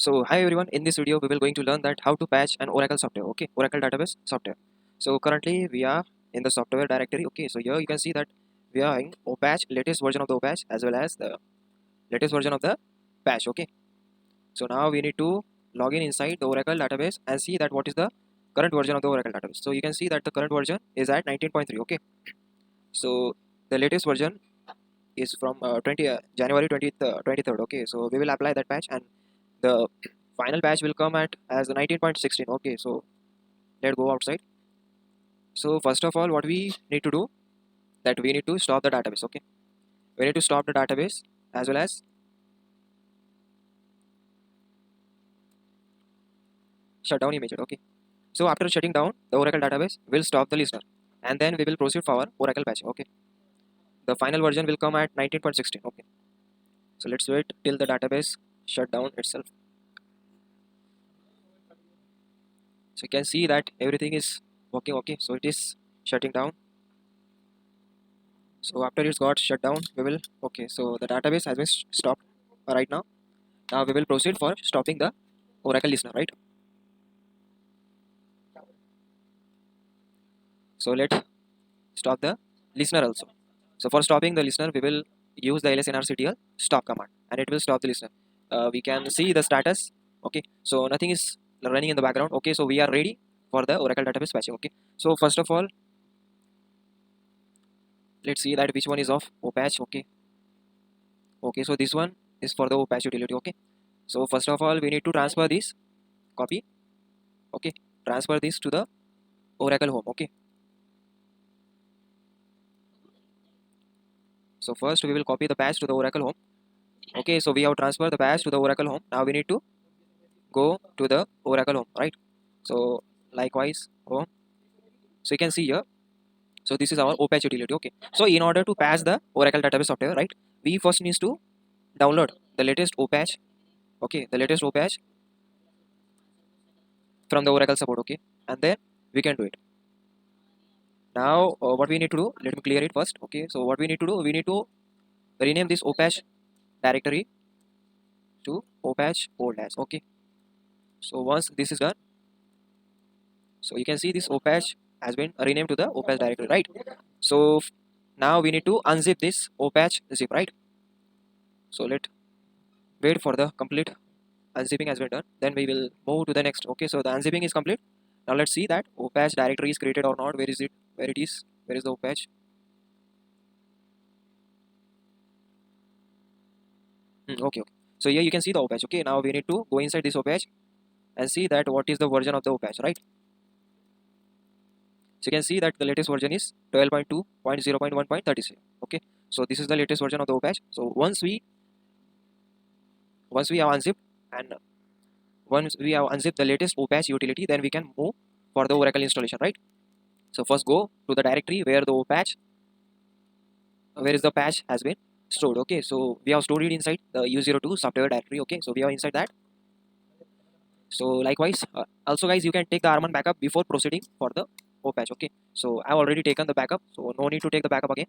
So hi everyone, in this video we will going to learn that how to patch an Oracle software, okay, Oracle database software. So currently we are in the software directory, okay. So here you can see that we are in OPatch, latest version of the OPatch as well as the latest version of the patch, okay. So now we need to log in inside the Oracle database and see that what is the current version of the Oracle database. So you can see that the current version is at 19.3, okay. So the latest version is from January 23rd, okay. So we will apply that patch and the final patch will come at as 19.16, okay. So let's go outside. So first of all, what we need to do, that we need to stop the database, okay. We need to stop the database as well as shut down image, okay. So after shutting down the Oracle database, we'll stop the listener and then we will proceed for our Oracle patching, okay. The final version will come at 19.16, okay. So let's wait till the database shut down itself. So you can see that everything is working, okay. So it is shutting down. So after it's got shut down, we will, okay, so the database has been stopped right now. Now we will proceed for stopping the Oracle listener, right? So let's stop the listener also. So for stopping the listener, we will use the lsnrctl stop command and it will stop the listener. We can see the status, okay. So nothing is running in the background, okay. So we are ready for the Oracle database patching, okay. So first of all, let's see that which one is of OPatch, okay. Okay, so this one is for the OPatch utility, okay. So first of all, we need to transfer this copy, okay, transfer this to the Oracle home, okay. So first we will copy the patch to the Oracle home, okay. So we have transferred the patch to the Oracle home. Now we need to go to the Oracle home, right? So likewise home. So you can see here, so this is our OPatch utility, okay. So in order to patch the Oracle database software, right, we first needs to download the latest OPatch, okay, the latest OPatch from the Oracle support, okay, and then we can do it. Now what we need to do, let me clear it first, okay. So what we need to do, we need to rename this OPatch directory to OPatch old as, okay. So once this is done, so you can see this OPatch has been renamed to the OPatch directory, right? So now we need to unzip this OPatch zip, right? So let wait for the complete unzipping has been done, then we will move to the next, okay. So the unzipping is complete. Now let's see that OPatch directory is created or not. Where is it? Where it is? Where is the OPatch? Okay. So here you can see the OPatch, okay. Now we need to go inside this OPatch and see that what is the version of the OPatch, right? So you can see that the latest version is 12.2.0.1.36, okay. So this is the latest version of the OPatch. So once we have unzipped and once we have unzipped the latest OPatch utility, then we can move for the Oracle installation, right? So first go to the directory where the OPatch, where is the patch has been stored, okay. So we have stored it inside the U02 software directory, okay. So we are inside that. So likewise, also guys, you can take the R1 backup before proceeding for the OPatch, okay. So I've already taken the backup, so no need to take the backup again.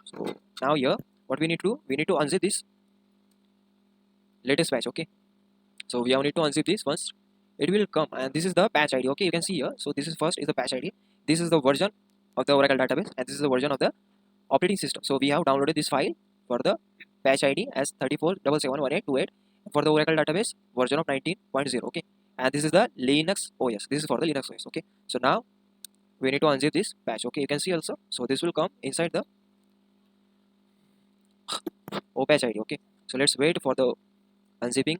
So now here, what we need to do, we need to unzip this latest patch, okay. So we have need to unzip this once. It will come and this is the patch ID, okay. You can see here. So this is first is the patch ID. This is the version of the Oracle database and this is the version of the operating system. So we have downloaded this file for the patch ID as 34771828 for the Oracle database version of 19.0, okay. And this is the Linux OS. This is for the Linux OS, okay. So now we need to unzip this patch, okay. You can see also. So this will come inside the OPatch ID, okay. So let's wait for the unzipping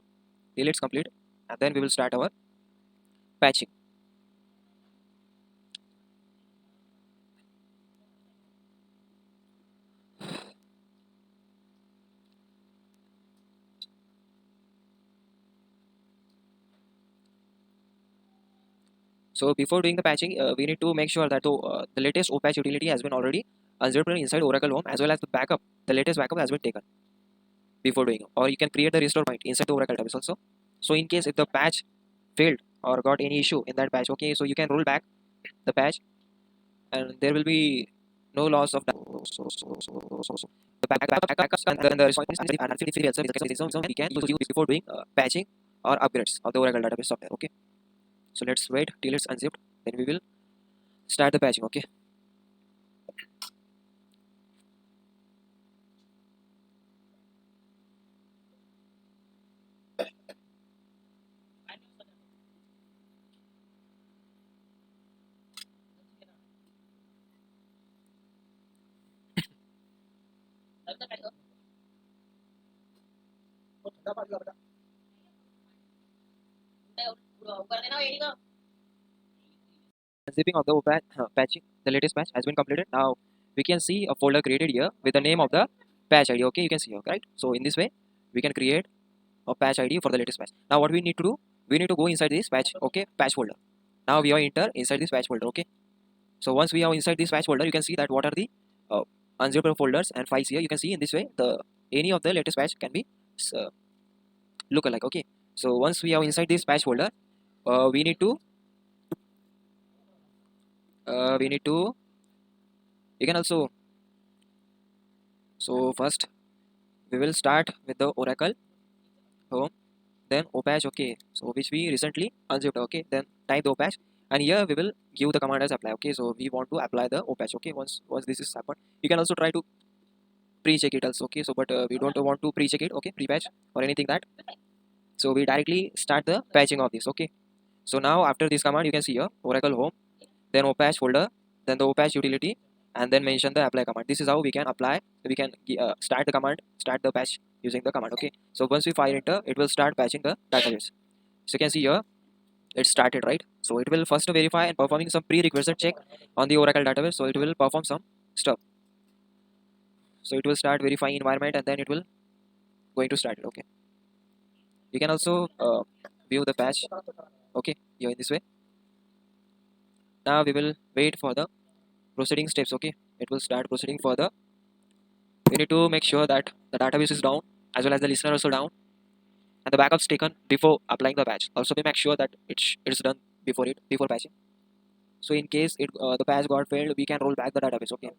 till it's complete and then we will start our patching. So before doing the patching, we need to make sure that the latest OPatch utility has been already unzipped inside Oracle Home as well as the backup. The latest backup has been taken before doing it. Or you can create the restore point inside the Oracle database also. So in case if the patch failed or got any issue in that patch, okay, so you can roll back the patch and there will be no loss of the backup and then the response is we can use before doing patching or upgrades of the Oracle database software. Okay, so let's wait till it's unzipped, then we will start the patching. Okay, unzipping of the patching, the latest patch has been completed. Now we can see a folder created here with the name of the patch ID. Okay, you can see here, right? So in this way we can create a patch ID for the latest patch. Now what we need to do, we need to go inside this patch, okay, patch folder. Now we are enter inside this patch folder. Okay, so once we are inside this patch folder, you can see that what are the uh, unzipped folders and files here. You can see in this way the any of the latest patch can be uh, look alike. Okay, so once we are inside this patch folder, we need to we need to you can also, so first we will start with the Oracle home, then opatch. Okay, so which we recently unzipped. Okay, then type the opatch, and here we will give the command as apply. Okay, so we want to apply the opatch. Okay, once this is happened, you can also try to pre-check it also. Okay, so but we don't want to pre-check it, okay, pre-patch or anything that, so we directly start the patching of this. Okay, so now after this command, you can see here Oracle home, then opatch folder, then the opatch utility, and then mention the apply command. This is how we can apply, we can start the command, start the patch using the command. Okay, so once we fire enter, it will start patching the database. So you can see here it started, right? So it will first verify and performing some prerequisite check on the Oracle database. So it will perform some stuff. So it will start verifying environment, and then it will going to start it. Okay, you can also view the patch. Okay, here in this way. Now we will wait for the proceeding steps. Okay, it will start proceeding further. We need to make sure that the database is down as well as the listener also down, and the backups taken before applying the patch. Also we make sure that it's done before patching. So in case the patch got failed, we can roll back the database. Okay,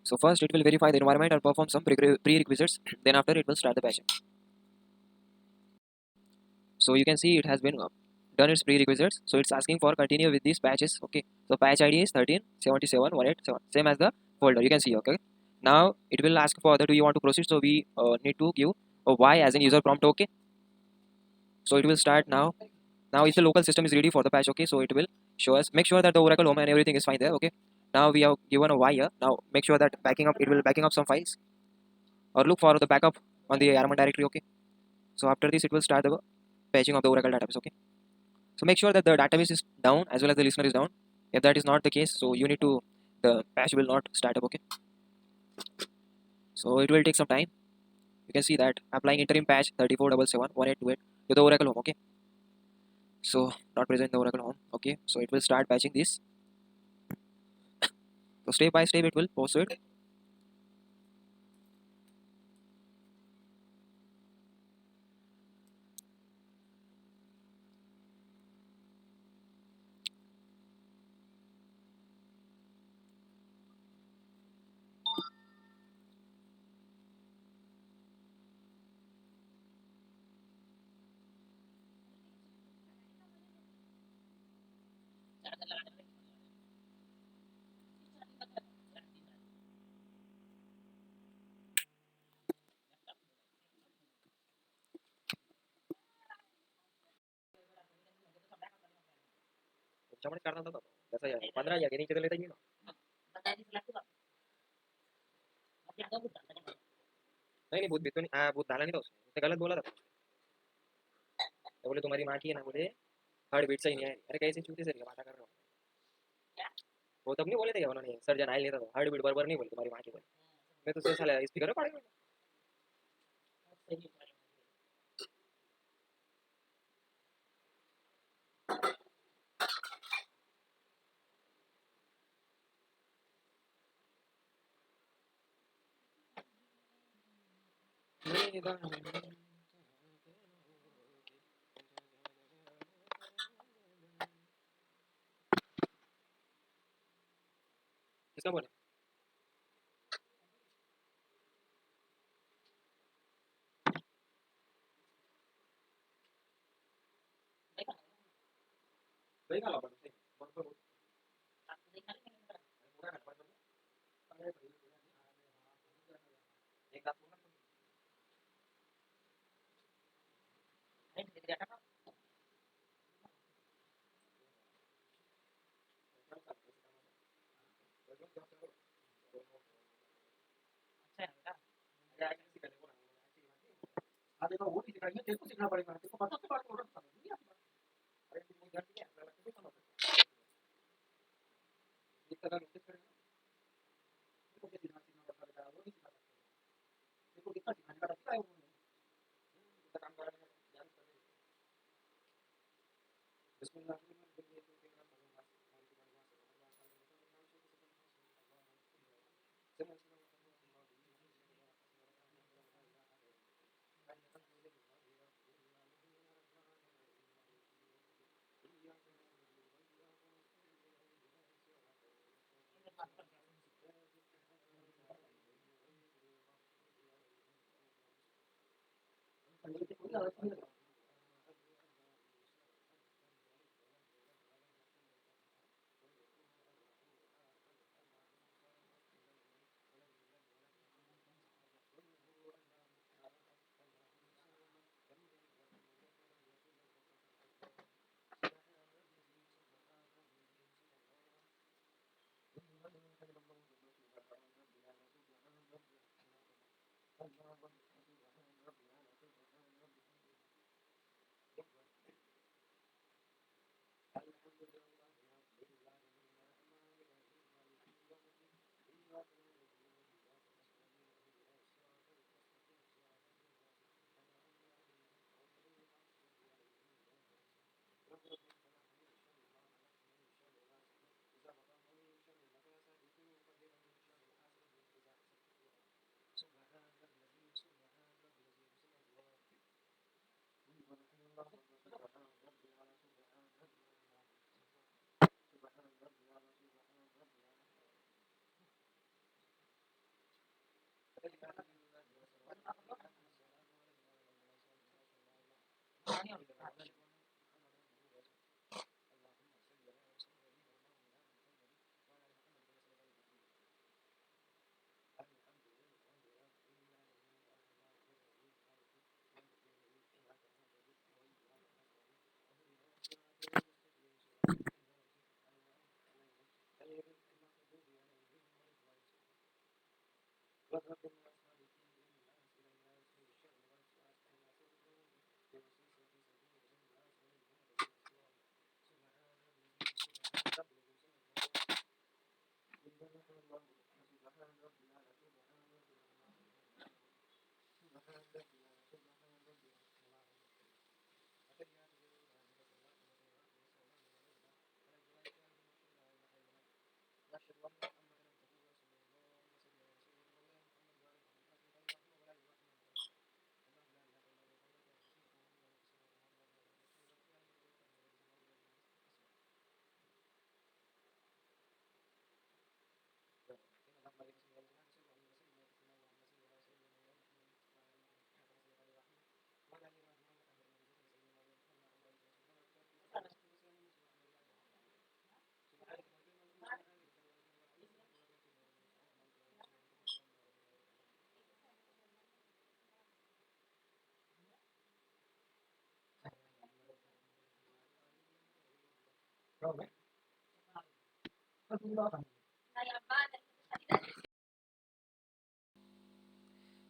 so first it will verify the environment and perform some prerequisites. Then after it will start the patching. So you can see it has been done its prerequisites. So it's asking for continue with these patches. Okay, so patch ID is 137718, same as the folder. You can see. Okay, now it will ask for do you want to proceed. So we need to give a Y as in user prompt. Okay, so it will start now. Now if the local system is ready for the patch, okay, so it will show us, make sure that the Oracle home and everything is fine there. Okay, now we have given a Y here. Now make sure that backing up, it will backing up some files, or look for the backup on the yarn directory. Okay, so after this it will start the patching of the Oracle database. Okay, so make sure that the database is down as well as the listener is down. If that is not the case, so you need to, the patch will not start up. Okay, so it will take some time. You can see that applying interim patch 34771828 to the Oracle home. Okay, so not present in the Oracle home. Okay, so it will start patching this. So step by step it will proceed. त्याच्यामुळे करणार होता त्याचा 15,000 के नीचे तो लेता ही नहीं ना. नहीं नहीं भूत भी तो नहीं, हाँ भूत डाला नहीं था उसने, उसने गलत बोला था. तो बोले तुम्हारी माँ की है ना, बोले हार्ट बीट सही नहीं है. अरे कैसे चूती से बात कर रहे हो. वो तब नहीं बोले थे उन्होंने, सर्जन आए लेता था हार्ट बीट बराबर नहीं बोले तुम्हारी माँ की बोले. मैं तो सोच रहा स्पीकर पड़ेगा. किसका बोला.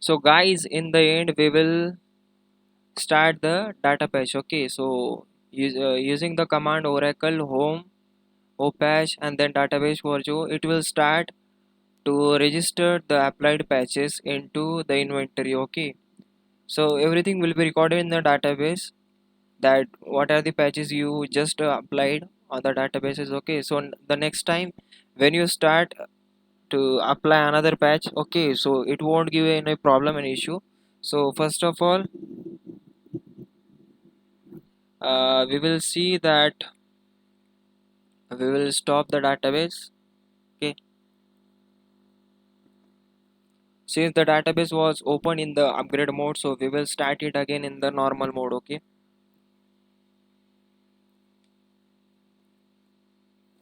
So guys, in the end we will start the data patch. Okay, so using the command oracle home opatch and then database for Joe, it will start to register the applied patches into the inventory. Okay, so everything will be recorded in the database, that what are the patches you just applied on the databases. Okay, so the next time when you start to apply another patch, okay, so it won't give any problem and issue. So first of all, we will see that we will stop the database. Okay, since the database was open in the upgrade mode, so we will start it again in the normal mode. Okay,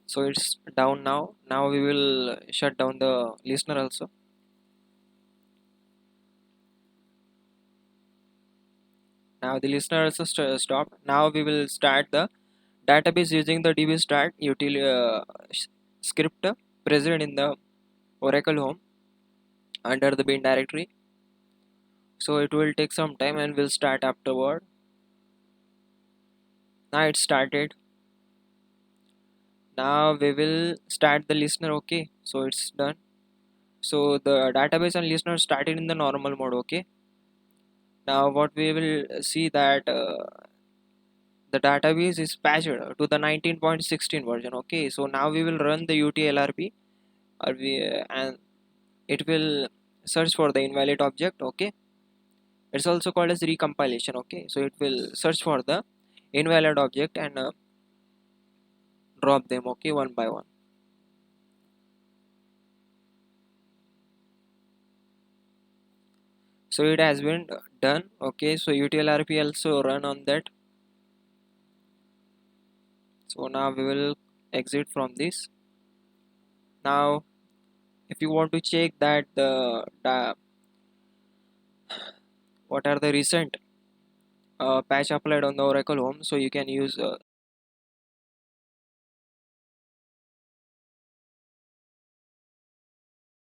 So it's down now. Now we will shut down the listener also. Now the listener also stopped. Now we will start the database using the db start script present in the Oracle home under the bin directory. So it will take some time and will start afterward. Now it started. Now we will start the listener. Okay, so it's done. So the database and listener started in the normal mode. Okay, now what we will see that the database is patched to the 19.16 version. Okay, so now we will run the utlrp and it will search for the invalid object. Okay, it's also called as recompilation. Okay, so it will search for the invalid object and drop them, okay, one by one. So it has been done. Okay, so utlrp also run on that. So now we will exit from this. Now if you want to check that the what are the recent patch applied on the Oracle home, so you can use